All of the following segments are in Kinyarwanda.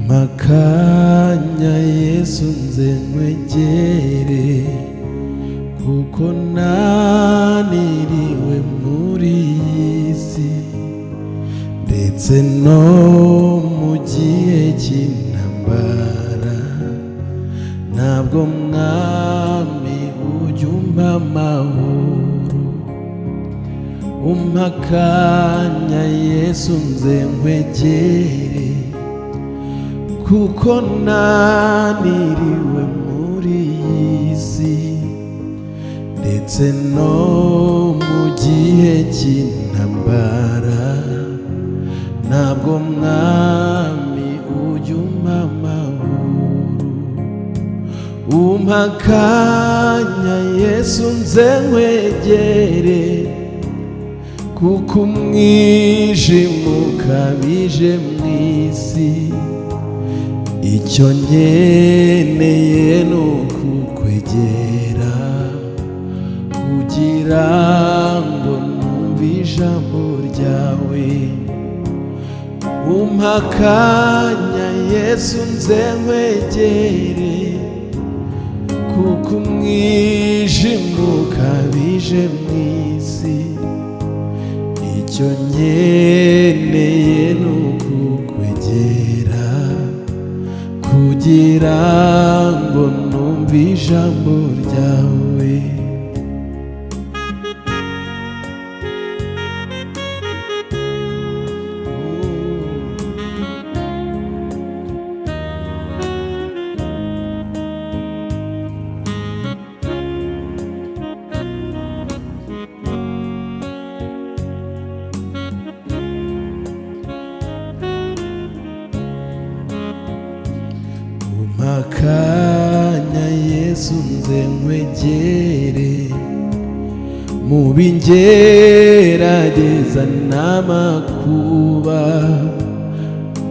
Makanya Yesu nze nkwegere, kuko naniriwe muri iyi si, ndetse no mu gihe cy'intambara. Ntabwo mwami ujya umpa amahoro. Umpakanya Yesu nze nkwegere, kuko naniriwe muri iyi si, ndetse no mu gihe cy'intambara. Ntabwo mwami ujya umpa amahoro. Umpakanya Yesu nze nkwegere, kuko umwijima ukabije mu isi. Icyo nkeneye ni ukukwegera, kugira ngo numve ijambo ryawe. Umpakanya Yesu nze nkwegere, kuko umwijima ukabije mu isi. Icyo nkeneye ni ukukwegera, kugira ngo numve ijambo ryawe. Umpakanya Yesu nze nkwegere, mu bingerageza n'amakuba.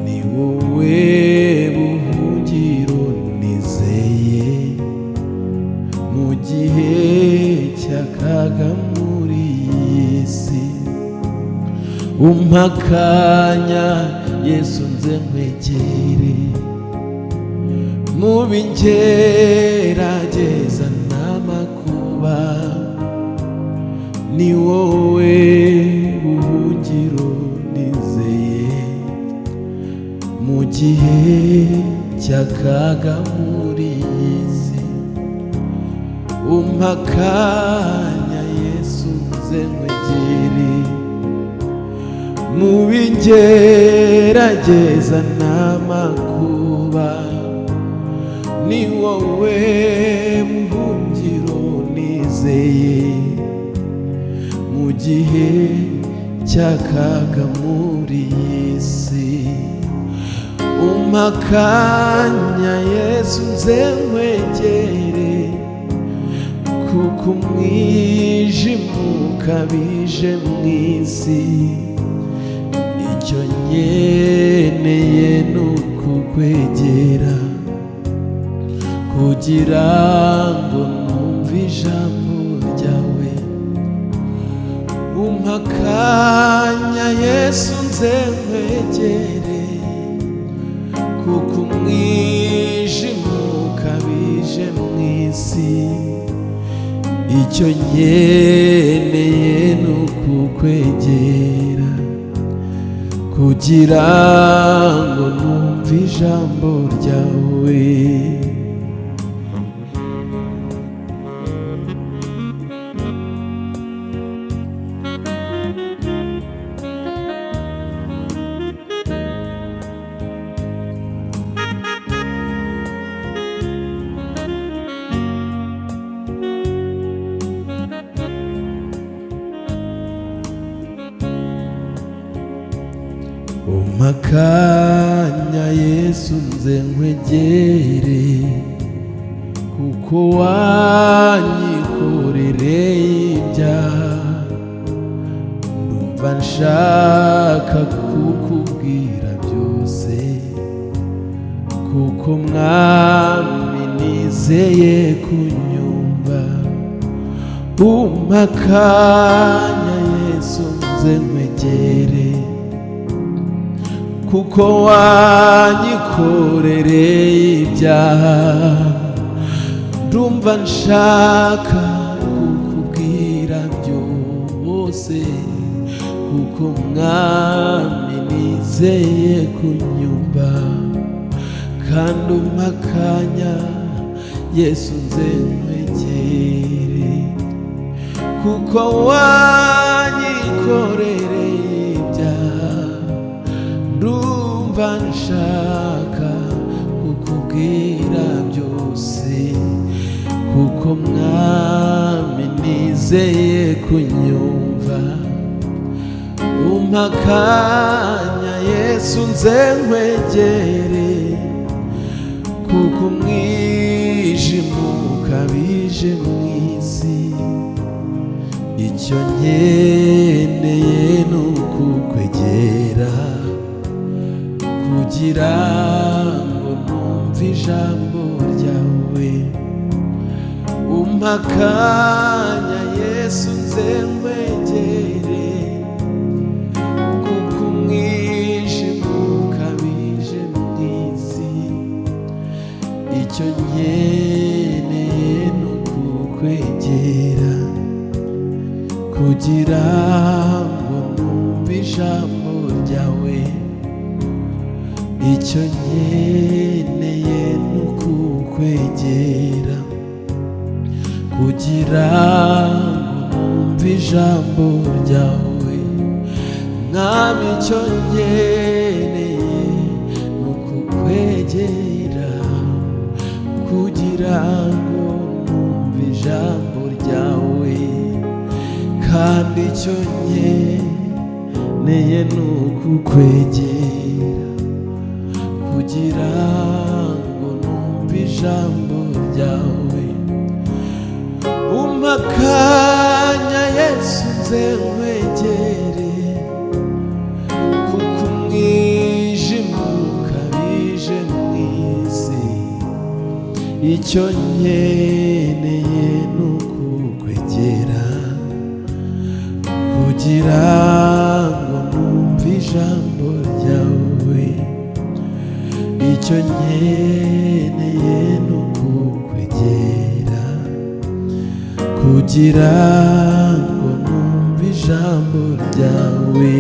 Ni wowe buhungiro nizeye, mu gihe cy'akaga muri iyi si. Umpakanya Yesu nze nkwegere, mu bingerageza n'amakuba. Ni wowe buhungiro nizeye, mu gihe cy'akaga muri iyi si. Umpakanya Yesu nze nkwegere, mu bingerageza n'amakuba. Ni wowe buhungiro nizeye, mu gihe cy'akaga muri iyi si. Umpakanya Yesu nze nkwegere, kuko umwijima ukabije mu isi. Icyo nkeneye ni ukukwegera, kugira ngo numve ijambo ryawe. Umpakanya Yesu nze nkwegere, kuko umwijima ukabije mu isi. Icyo nkeneye ni ukukwegera, kugira ngo numve ijambo ryawe. Umpakanya Yesu nze nkwegere, kuko wanyikorereye ibyaha. Ndumva nshaka kukubwira byose, kuko mwami nizeye kunyumva. Umpakanya Yesu nze nkwegere, kuko wanyikorereye ibyaha. Ndumva nshaka kukubwira byose, kuko mwami nizeye kunyumva. Kandi umpa akanya Yesu nze nkwegere, kuko wanyikorereye ibyaha. Ndumva nshaka kukubwira byose, kuko mwami nizeye kunyumva. Umpa akanya Yesu nze nkwegere, kuko umwijima ukabije mw'isi. Icyo nkeneye ni ukukwegera, kugira ngo numve ijambo ryawe. Umpa akanya Yesu nze nkwegere, kuko umwijima ukabije mw'isi. Icyo nkeneye ni ukukwegera, kugira ngo numve ijambo ryawe. Icyo nkeneye ni ukukwegera, kugira ngo numve ijambo ryawe. Mwami icyo nkeneye ni ukukwegera, kugira ngo numve ijambo ryawe. Kandi icyo nkeneye ni ukukwegera, kugira ngo numve ijambo ryawe. Umpa akanya Yesu nze nkwegere, kuko umwijima ukabije mw'isi. Icyo nkeneye ni ukukwegera, kugira ngo numve ijambo ryawe. Icyo nkeneye ni ukukwegera, kugira ngo numve ijambo ryawe.